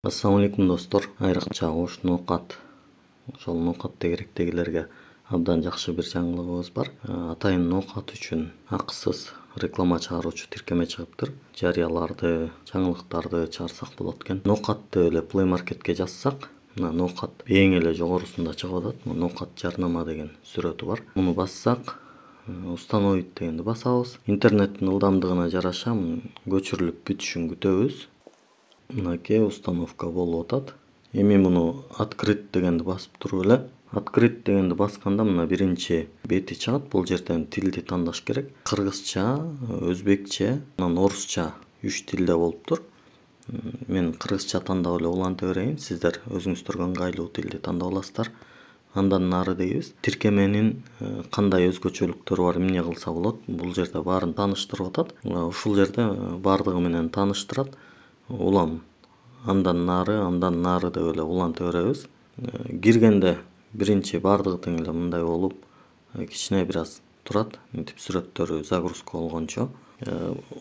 Assalamu alaikum достор. Айрыкча ош ноокат. Ошол ноокатты керектегилерге абдан жакшы бир жаңылыгыбыз бар. Атайын ноокат үчүн акысыз реклама чыгаруучу тиркеме чыгыптыр. Жарыяларды, жаңылыктарды чыгарсак болот экен. Ноокатты эле Play Marketке жазсак, мына ноокат эң эле жогорусунда чыгып атат. Ноокат жарнама деген сүрөтү бар. Муну бассак, установить дегенди басабыз. Интернеттин ылдамдыгына жараша көчүрүлүп бүтүшүн күтөбүз. Мынакей установка болуп атат. Эми муну открыть дегенди басып туруп эле. Открыть дегенди басканда мына биринчи бети чыгат. Бул жерден тилди тандаш керек. Кыргызча, өзбекче, анан орусча 3 тилде болуптур. Мен кыргызча тандап эле уланта берейин. Сиздер өзүңүздөргө ыңгайлуу тилди тандап аласыздар. Андан нары дейбиз. Тиркеменин кандай өзгөчөлүктөрү бар, эмне кылса болот? Бул жерде баарын тааныштырып атат. Ушул жерде бардыгы менен тааныштырат. Улам андан нары деп эле уланта беребиз. Киргенде биринчи бардыгы тең эле мындай болуп, кичине бир аз турат. Мынтип сүрөттөрү загрузка болгончо.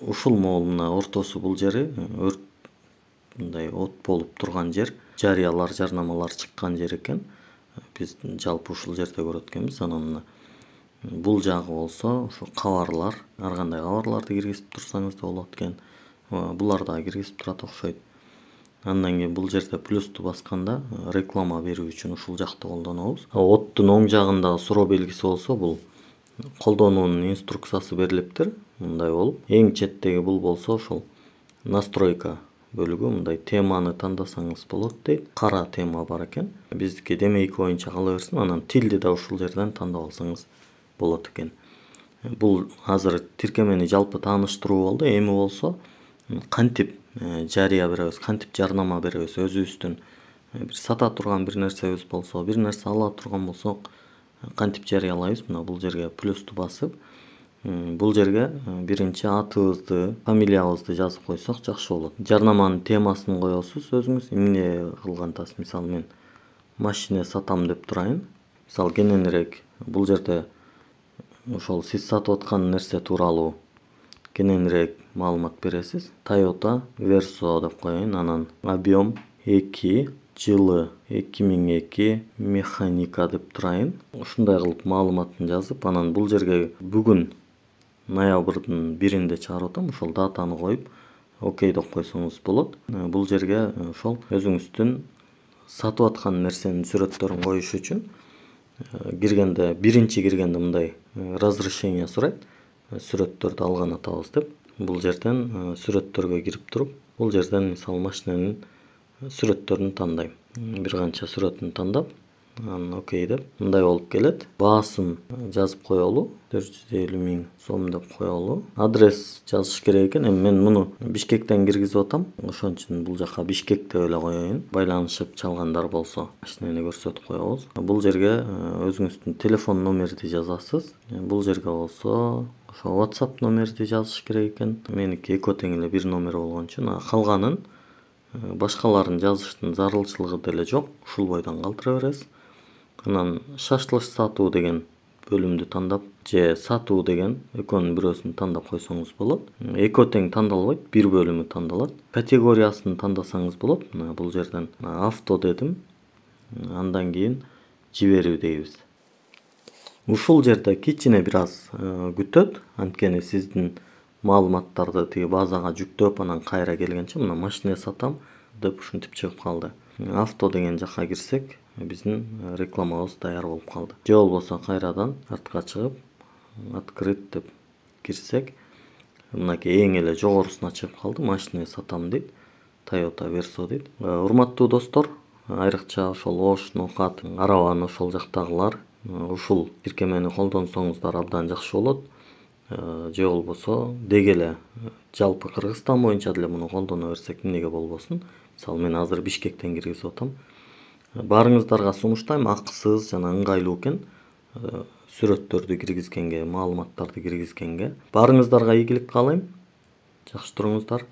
Ушул могул мына ортосу бул жери өрт мындай от болуп турган жер, жарыялар, жарнамалар чыккан жер экен. Биз жалпы ушул жерде көрөт экенбиз. Анан мына бул жагы болсо ушу кабарлар, ар кандай кабарларды киргизип турсаңыз да болот экен. Булар да киргизип турат окшойт. Андан кийин бул жерде плюсту басканда реклама берүү үчүн ушул жакты колдонобуз. Оттун оң жагындагы суроо белгиси болсо бул колдонуунун инструкциясы берилиптир. Мындай болуп, эң четтеги бул болсо ошол настройка бөлүгү, мындай теманы тандасаңыз болот дейт. Кара тема бар экен. Биздики демейки боюнча кала берсин. Анан тилди да ушул жерден тандап алсаңыз болот экен. Бул азыр тиркемени жалпы тааныштыруу болду. Эми болсо кантип жарыя беребиз, кантип жарнама беребиз, өзүбүздүн бир сата турган бир нерсебиз болсо, бир нерсе ала турган болсок, кантип жарыялайбыз? Мына бул жерге плюсту басып, бул жерге биринчи атыбызды, фамилиябызды жазып койсок жакшы болот. Жарнаманын темасын коесуз өзүңүз, эмне кылгантасыз? Мисалы мен машина сатам деп турайын. Мисалы кененирээк бул жерде ошол сиз сатып аткан нерсе тууралуу кененирээк маалымат бересиз. Toyota Verso деп коеюн. Анан объем 2, жылы 2002, механика деп турайын. Ушундай кылып маалыматын жазып, анан бул жерге бүгүн ноябрдын 1-inde чыгарып атам. Ошол датаны коюп, окей деп койсоңуз болот. Бул жерге ошол өзүңүздүн сатып аткан нерсенин сүрөттөрүн коюш үчүн киргенде, биринчи киргенде мындай разрешение сурайт. Сүрөттөрдү алган атабыз деп. Бул жерден сүрөттөргө кирип туруп, бул жерден мисалы машинанын сүрөттөрүн тандайм. Бир канча сүрөтүн тандап, анан окей деп мындай болуп келет. Баасын жазып коелу, 450 000 сом деп коелу. Адрес жазыш керек экен. Эми мен муну Бишкектен киргизип атам. Ошон үчүн бул жака Бишкек деп эле коеюн. Байланышып чалгандар болсо машинени көрсөтүп коебуз. Бул жерге өзүңүздүн телефон номерди жазасыз. Бул жерге болсо ошо WhatsApp номерди жазыш керек экен. Меники эко тең эле бир номер болгон үчүн, калганын башкаларын жазыштын зарылчылыгы деле жок. Ушул бойдон калтыра бересиз. Анан шашлык сатуу деген бөлүмдү тандап, же сатуу деген экөөнүн бирөөсүн тандап койсоңуз болот. Эко тең тандалбайт, бир бөлүмү тандалат. Категориясын тандасаңыз болот. Мына бул жерден авто дедим. Андан кийин жиберүү дейбиз. Ушул жерде кичине бир аз күтөт, анткени сиздин маалыматтарды тиги базага жүктөп, анан кайра келгенче мына машина сатам деп ушинтип чыгып калды. Авто деген жакка кирсек, биздин рекламабыз даяр болуп калды. Же болбосо кайрадан артка чыгып, открыть деп кирсек, мынакей эң эле жогорусуна чыгып калды. Машина сатам дейт. Toyota Verso дейт. Урматтуу достор, айрыкча ошол ош ноокат арабаны ошол жактагылар ушул тиркемени колдонсоңуздар абдан жакшы болот. Же болбосо деги эле жалпы Кыргызстан боюнча деле муну колдоно берсек эмнеге болбосун. Мисалы мен азыр Бишкектен киргизип атам. Баарыңыздарга сунуштайм, акысыз жана ыңгайлуу экен. Сүрөттөрдү киргизгенге, маалыматтарды киргизгенге. Баарыңыздарга ийгилик каалайм. Жакшы туруңуздар.